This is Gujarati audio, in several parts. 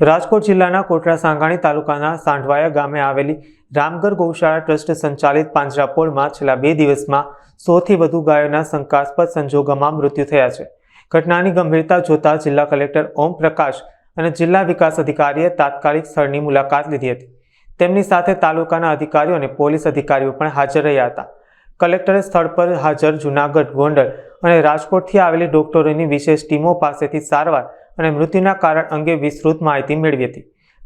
રાજકોટ જિલ્લાના કોટડા સાંગાણી તાલુકાના સાંઢવાયા ગામે આવેલી રામગર ગૌશાળા ટ્રસ્ટ સંચાલિત પાંજરાપોળમાં છેલ્લા 2 દિવસમાં 100થી વધુ ગાયોના શંકાસ્પદ સંજોગોમાં મૃત્યુ થયા છે। ઘટનાની ગંભીરતા જોતા જિલ્લા કલેક્ટર ઓમ પ્રકાશ અને જિલ્લા વિકાસ અધિકારીએ તાત્કાલિક સ્થળની મુલાકાત લીધી હતી। તેમની સાથે તાલુકાના અધિકારીઓ અને પોલીસ અધિકારીઓ પણ હાજર રહ્યા હતા। કલેક્ટરે સ્થળ પર હાજર જૂનાગઢ, ગોંડલ અને રાજકોટથી આવેલી ડોક્ટરોની વિશેષ ટીમો પાસેથી સારવાર અને મૃત્યુના કારણ અંગે વિસ્તૃત માહિતી મેળવી હતી।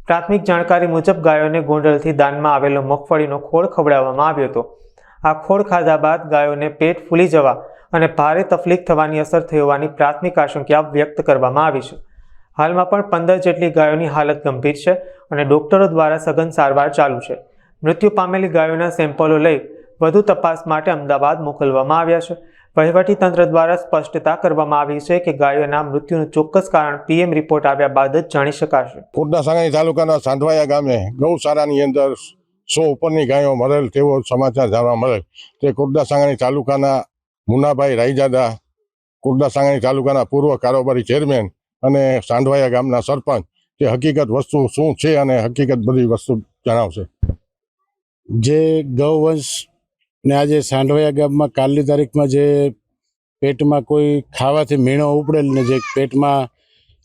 પ્રાથમિક જાણકારી મુજબ ગાયોને ગોંડલથી દાનમાં આવેલો મગફળીનો ખોળ ખવડાવવામાં આવ્યો હતો। આ ખોળ ખાધા બાદ ગાયોને પેટ ફૂલી જવા અને ભારે તકલીફ થવાની અસર થઈ હોવાની પ્રાથમિક આશંકા વ્યક્ત કરવામાં આવી છે। હાલમાં પણ 15 જેટલી ગાયોની હાલત ગંભીર છે અને ડોક્ટરો દ્વારા સઘન સારવાર ચાલુ છે। મૃત્યુ પામેલી ગાયોના સેમ્પલો લઈ વધુ તપાસ માટે અમદાવાદ મોકલવામાં આવ્યા છે। વહીવટીતંત્ર દ્વારા સ્પષ્ટતા કરવામાં આવી છે કે ગાયોના મૃત્યુનું ચોક્કસ કારણ પીએમ રિપોર્ટ આવ્યા બાદ જ જાણી શકાશે। કોટડા સાંગાણી તાલુકાના સાંઢવાયા ગામે ગૌશાળાની અંદર 100 ઉપરની ગાયો મરેલ તેવો સમાચાર જાણવા મળે। તે કોટડા સાંગાણી તાલુકાના મુનાભાઈ રાયજાદા, કોટડા સાંગાણી તાલુકાના પૂર્વ કારોબારી ચેરમેન અને સાંઢવાયા ગામના સરપંચ તે હકીકત વસ્તુ શું છે અને હકીકત બધી વસ્તુ જણાવશે। જે ગૌવંશ ને આજે સાંઢવાયા ગામમાં કાલની તારીખમાં જે પેટમાં કોઈ ખાવાથી મીણો ઉપડેલ ને જે પેટમાં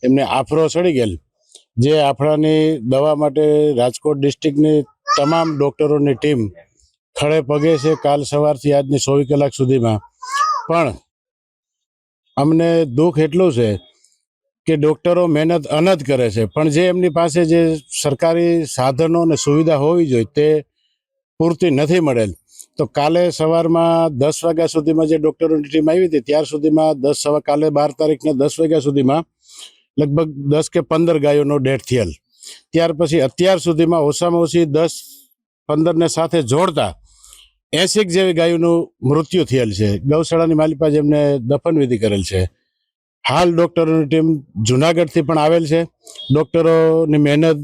એમને આફરો સડી ગયેલ, જે આફરાની દવા માટે રાજકોટ ડિસ્ટ્રિક્ટની તમામ ડૉક્ટરોની ટીમ ખડે પગે છે કાલ સવારથી આજની 24 કલાક સુધીમાં। પણ અમને દુઃખ એટલું છે કે ડૉક્ટરો મહેનત અનહદ કરે છે, પણ જે એમની પાસે જે સરકારી સાધનો અને સુવિધા હોવી જોઈએ તે પૂરતી નથી મળેલ। તો કાલે સવારમાં 10 વાગ્યા સુધીમાં જે ડૉક્ટરોની ટીમ આવી હતી ત્યાર સુધીમાં કાલે 12 તારીખના 10 વાગ્યા સુધીમાં લગભગ 10 કે 15 ગાયોનો ડેથ થયેલ। ત્યાર પછી અત્યાર સુધીમાં ઓછામાં ઓછી 10-15 ને સાથે જોડતા 80 જેવી ગાયોનું મૃત્યુ થયેલ છે। ગૌશાળાની માલિકા જેમને દફનવિધિ કરેલ છે। હાલ ડૉક્ટરોની ટીમ જુનાગઢથી પણ આવેલ છે। ડૉક્ટરોની મહેનત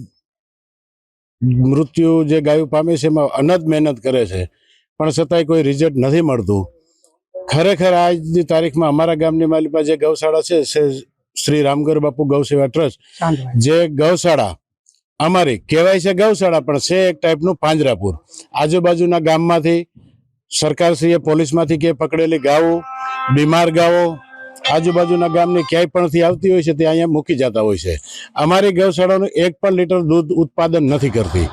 મૃત્યુ જે ગાયો પામે છે એમાં અનહદ મહેનત કરે છે, પણ છતાંય કોઈ રિઝલ્ટ નથી મળતું। ખરેખર આજની તારીખમાં અમારા ગામની માલિકા જે ગૌશાળા છે શ્રી રામગર બાપુ ગૌસેવા ટ્રસ્ટ, જે ગૌશાળા અમારી કહેવાય છે ગૌશાળા પણ છે એક ટાઈપનું પાંજરાપુર। આજુબાજુના ગામમાંથી સરકારશ્રીએ પોલીસમાંથી કે પકડેલી ગાયો, બીમાર ગાયો આજુબાજુના ગામની ક્યાંય પણથી આવતી હોય છે તે અહીંયા મૂકી જતા હોય છે। અમારી ગૌશાળાનું 1 પણ લીટર દૂધ ઉત્પાદન નથી કરતી।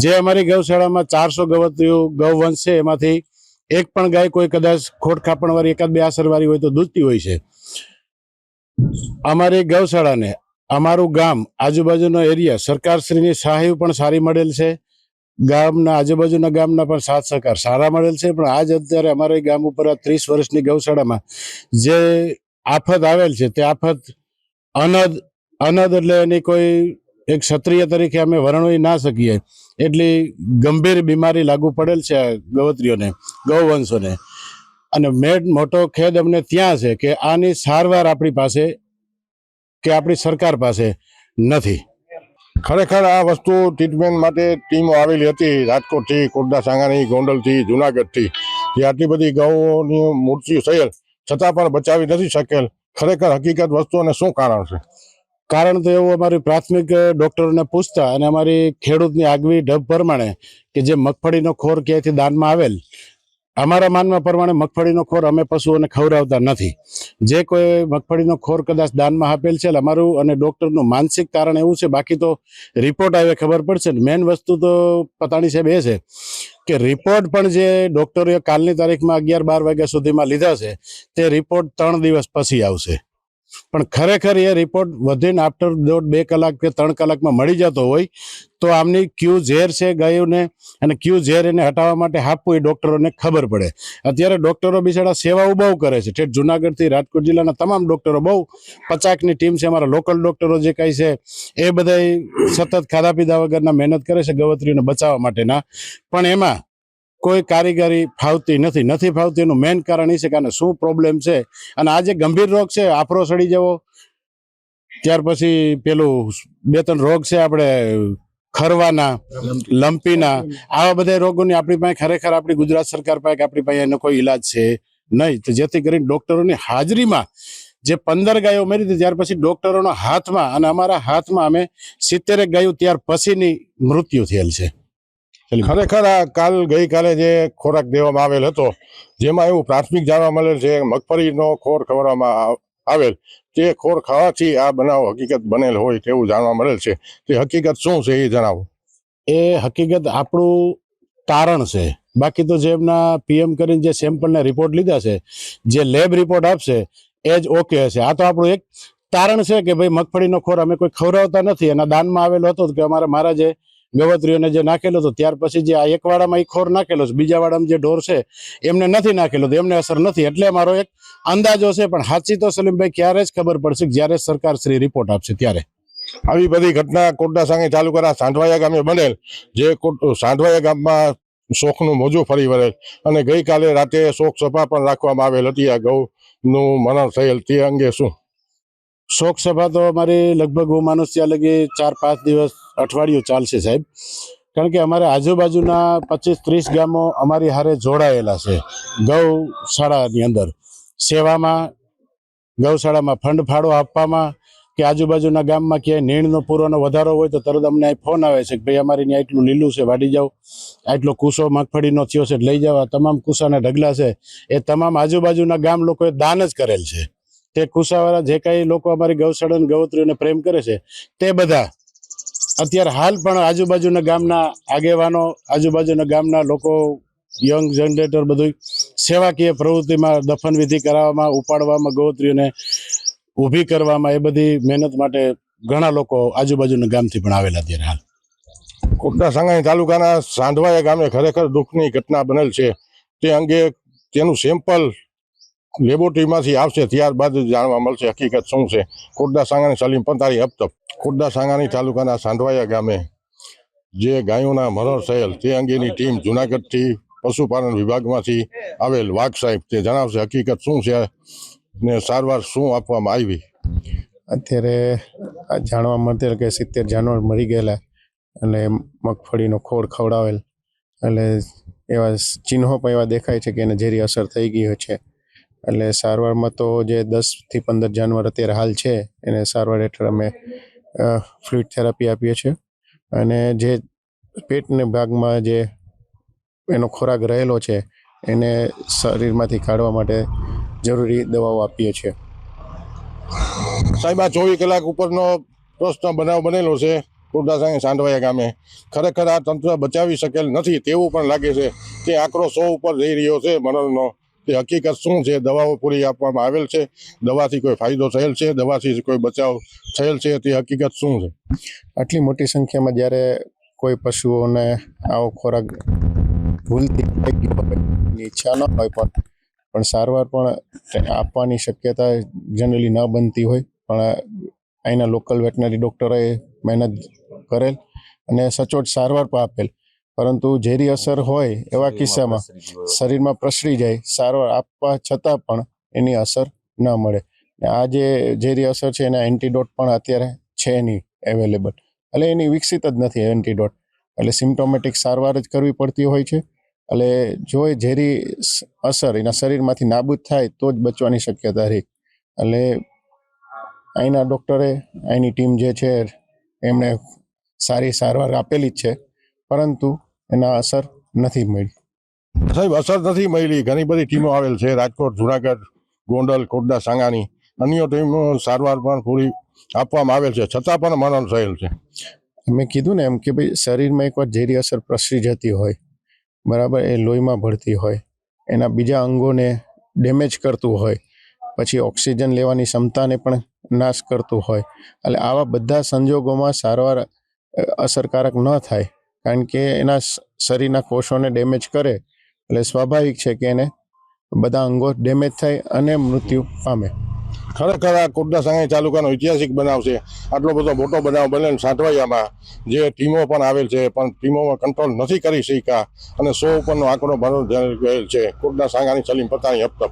જે અમારી ગૌશાળામાં 400 ગવત્રીઓ ગૌવંશ છે એમાંથી 1 પણ ગાય કોઈ કદાચ ખોટ ખાપણવાળી 1-2 આસરવાળી હોય તો દૂધતી હોય છે। અમારી ગૌશાળાને અમારું ગામ આજુબાજુનો એરિયા સરકારશ્રીની સહાય પણ સારી મળેલ છે। ગામના આજુબાજુના ગામના પણ સાથ સહકાર સારા મળેલ છે, પણ આજ અત્યારે અમારા ગામ ઉપર 30 વર્ષની ગૌશાળામાં જે આફત આવેલ છે તે આફત અનહદ એટલે એની કોઈ એક ક્ષત્રિય તરીકે અમે વર્ણવી ના શકીએ એટલી ગંભીર બીમારી લાગુ પડેલ છે ગવત્રીઓને, ગૌવંશોને। અને મોટો ખેદ અમને ત્યાં છે કે આની સારવાર આપણી પાસે કે આપણી સરકાર પાસે નથી। ખરેખર આ વસ્તુ ટ્રીટમેન્ટ માટે ટીમો આવેલી હતી રાજકોટથી, કોટડા સાંગાણી, ગોંડલથી, જુનાગઢથી, જે આટલી બધી ગાયોની મૃત્યુ થયેલ છતાં પણ બચાવી નથી શકેલ। ખરેખર હકીકત વસ્તુ અને શું કારણ છે? કારણ તો એવું અમારી પ્રાથમિક ડૉક્ટરોને પૂછતા અને અમારી ખેડૂતની આગવી ઢબ પ્રમાણે કે જે મગફળીનો ખોર ક્યાંયથી દાનમાં આવેલ, અમારા માનવા પ્રમાણે મગફળીનો ખોર અમે પશુઓને ખવડાવતા નથી। જે કોઈ મગફળીનો ખોર કદાચ દાનમાં આપેલ છે અમારું અને ડૉક્ટરનું માનસિક કારણ એવું છે, બાકી તો રિપોર્ટ આવે ખબર પડશે ને। મેન વસ્તુ તો પતાણી સાહેબ એ છે કે રિપોર્ટ પણ જે ડૉક્ટરોએ કાલની તારીખમાં 11-12 વાગ્યા સુધીમાં લીધા છે તે રિપોર્ટ 3 દિવસ પછી આવશે। પણ ખરેખર એ રિપોર્ટ વધીને આફ્ટર 1.5-2 કલાક કે 3 કલાકમાં મળી જતો હોય તો આમની ક્યુ ઝેર છે ગાયોને અને ક્યુ ઝેર એને હટાવવા માટે આપવું એ ડૉક્ટરોને ખબર પડે। અત્યારે ડૉક્ટરો બિચારા સેવાઓ બહુ કરે છે। ઠેઠ જુનાગઢથી રાજકોટ જિલ્લાના તમામ ડૉક્ટરો બહુ 50ની ટીમ છે, અમારા લોકલ ડૉક્ટરો જે કાંઈ છે એ બધા સતત ખાધા પીધા વગરના મહેનત કરે છે ગવત્રીઓને બચાવવા માટેના, પણ એમાં કોઈ કારીગરી ફાવતી નથી ફાવતી। એનું મેઇન કારણ એ છે કે આને શું પ્રોબ્લેમ છે અને આ જે ગંભીર રોગ છે આફરો સડી જવો, ત્યાર પછી પેલું 2-3 રોગ છે આપણે ખરવાના, લંપીના, આવા બધા રોગોની આપણી પાસે ખરેખર આપણી ગુજરાત સરકાર પાસે આપણી પાસે એનો કોઈ ઈલાજ છે નહીં। તો જેથી કરીને ડૉક્ટરોની હાજરીમાં જે 15 ગાયો મરી હતી ત્યાર પછી ડોક્ટરોના હાથમાં અને અમારા હાથમાં અમે 70 ગાયો ત્યાર પછીની મૃત્યુ થયેલ છે. ખરેખર આ ગઈકાલે જે ખોરાક દેવામાં આવેલ હતો જેમાં એવું પ્રાથમિક જાણવા મળેલ છે મગફળીનો ખોર ખવડાવવામાં આવેલ તે ખોર ખાવાથી આ બનાવ હકીકત બનેલ હોય તેવું જાણવા મળેલ છે. તે હકીકત શું છે એ જણાવો. એ હકીકત આપણું તારણ છે. બાકી તો જે એમના પીએમ કરીને જે સેમ્પલના રિપોર્ટ લીધા છે, જે લેબ રિપોર્ટ આપશે એ જ ઓકે હશે. આ તો આપણું એક તારણ છે કે ભાઈ મગફળીનો ખોર અમે કોઈ ખવડાવતા નથી. એના દાનમાં આવેલો હતો કે મારા જે ગવત્રીઓને જે નાખેલો હતો ત્યાર પછી જે આ એક વાડામાં એ ખોર નાખેલો છે, બીજા વાડામાં જે ઢોર છે એમને નથી નાખેલો, તો એમને અસર નથી. એટલે મારો એક અંદાજો છે, પણ સાચી તો સલીમભાઈ ક્યારે જ ખબર પડશે જ્યારે સરકાર શ્રી રિપોર્ટ આપશે ત્યારે. આવી બધી ઘટના કોટડા સાંગી તાલુકાના સાંઢવાયા ગામે બનેલ, જે સાંઢવાયા ગામમાં શોકનું મોજું ફરી વળેલ અને ગઈકાલે રાતે શોક સભા પણ રાખવામાં આવેલ હતી. આ ગૌનું મરણ થયેલ તે અંગે શું? શોક સભા તો અમારી લગભગ હું માનું ત્યાં લગી 4-5 દિવસ અઠવાડિયું ચાલશે સાહેબ. કારણ કે અમારે આજુબાજુના 25-30 ગામો અમારી હારે જોડાયેલા છે ગૌશાળાની અંદર સેવામાં, ગૌશાળામાં ફંડ ફાળો આપવામાં કે આજુબાજુના ગામમાં ક્યાંય નીણનો પૂરોનો વધારો હોય તો તરત અમને ફોન આવે છે કે ભાઈ અમારી ત્યાં એટલું લીલું છે, વાડી જાઓ, આટલો કૂસો મગફળીનો થયો છે લઈ જાઓ. આ તમામ કૂસાના ઢગલા છે એ તમામ આજુબાજુના ગામ લોકોએ દાન જ કરેલ છે. તે કુસાવાળા જે કાંઈ લોકો અમારી ગૌશાળા ગૌત્રીઓને પ્રેમ કરે છે તે બધા અત્યારે હાલ પણ આજુબાજુના ગામના આગેવાનો, આજુબાજુના ગામના લોકો, યંગ જનરેટર બધું સેવાકીય પ્રવૃત્તિમાં દફન વિધિ કરાવવામાં, ઉપાડવામાં, ગૌત્રીઓને ઊભી કરવામાં એ બધી મહેનત માટે ઘણા લોકો આજુબાજુના ગામથી પણ આવેલા અત્યારે હાલ. કોટડા સાંગાણી તાલુકાના સાંઢવાયા ગામે ખરેખર દુઃખની ઘટના બનેલ છે. તે અંગે તેનું સેમ્પલ લેબોરેટરીમાંથી આવશે, ત્યારબાદ જાણવા મળશે હકીકત શું છે. કોટડા સાંગાણી સલીમ પંતારી હપ્તબ. કોટડા સાંગાણી તાલુકાના સાંઢવાયા ગામે જે ગાયોના મરણ થયેલ તે અંગેની ટીમ જુનાગઢથી પશુપાલન વિભાગમાંથી આવેલ વાઘ સાહેબ તે જણાવશે હકીકત શું છે ને સારવાર શું આપવામાં આવી. અત્યારે જાણવા મળતેલ કે 70 જાનવર મરી ગયેલા અને મગફળીનો ખોળ ખવડાવેલ, એટલે એવા ચિહ્નો પણ એવા દેખાય છે કે એને ઝેરી અસર થઈ ગઈ છે. એટલે સારવારમાં તો જે 10 થી 15 જાનવર અત્યારે હાલ છે એને સારવાર હેઠળ અમે ફ્લુઇડ થેરાપી આપીએ છીએ અને જે પેટના ભાગમાં જે એનો ખોરાક રહેલો છે એને શરીરમાંથી કાઢવા માટે જરૂરી દવાઓ આપીએ છીએ. સાહેબ, આ 24 કલાક ઉપરનો પ્રશ્ન બનાવ બનેલો છે કોટડા સાંગાણી સાંઢવાયા ગામે. ખરેખર આ તંત્ર બચાવી શકેલ નથી તેવું પણ લાગે છે. તે આંકડો 100 ઉપર જઈ રહ્યો છે મરણનો. તે હકીકત શું છે? દવાઓ પૂરી આપવામાં આવેલ છે? દવાથી કોઈ ફાયદો થયેલ છે? દવાથી કોઈ બચાવ થયેલ છે? તે હકીકત શું છે? આટલી મોટી સંખ્યામાં જ્યારે કોઈ પશુઓને આવો ખોરાક ભૂલથી થઈ ગયો હોય, એની ઈચ્છા ન હોય પણ સારવાર પણ આપવાની શક્યતા જનરલી ન બનતી હોય, પણ અહીંના લોકલ વેટનરી ડૉક્ટરોએ મહેનત કરેલ અને સચોટ સારવાર પણ આપેલ. પરંતુ ઝેરી અસર હોય એવા કિસ્સામાં શરીરમાં પ્રસરી જાય, સારવાર આપવા છતાં પણ એની અસર ન મળે. આ જે ઝેરી અસર છે એના એન્ટીડોટ પણ અત્યારે છે નહીં અવેલેબલ, એટલે એની વિકસિત જ નથી એન્ટીડોટ. એટલે સિમ્પ્ટોમેટિક સારવાર જ કરવી પડતી હોય છે. એટલે જો એ ઝેરી અસર એના શરીરમાંથી નાબૂદ થાય તો જ બચવાની શક્યતા રહી. એટલે અહીંના ડૉક્ટરે, અહીંની ટીમ જે છે એમણે સારી સારવાર આપેલી જ છે, પરંતુ એના અસર નથી મળી. સાહેબ, અસર નથી મળી. ઘણી બધી ટીમો આવેલ છે, રાજકોટ, જુનાગઢ, ગોંડલ, કોટડા સાંગાણી, અન્ય ટીમો સારવાર પણ પૂરી આપવામાં આવેલ છે, છતાં પણ મરણ થયેલ છે. મેં કીધું ને એમ કે ભાઈ શરીરમાં એકવાર ઝેરી અસર પ્રસરી જતી હોય, બરાબર, એ લોહીમાં ભળતી હોય, એના બીજા અંગોને ડેમેજ કરતું હોય, પછી ઓક્સિજન લેવાની ક્ષમતાને પણ નાશ કરતું હોય. એટલે આવા બધા સંજોગોમાં સારવાર અસરકારક ન થાય, કારણ કે એના શરીરના કોષોને ડેમેજ કરે એટલે સ્વાભાવિક છે કે એને બધા અંગો ડેમેજ થાય અને મૃત્યુ પામે. ખરેખર આ કોટડા સાંગાણી તાલુકાનો ઐતિહાસિક બનાવ છે. આટલો બધો મોટો બનાવ બનેલ સાંઢવાયામાં, જે ટીમો પણ આવેલ છે પણ ટીમોમાં કંટ્રોલ નથી કરી શક્યા અને 100 ઉપરનો આંકડો ભરેલ છે. કોટડા સાંગાણી સલીમ પતાણી હપ્તબ.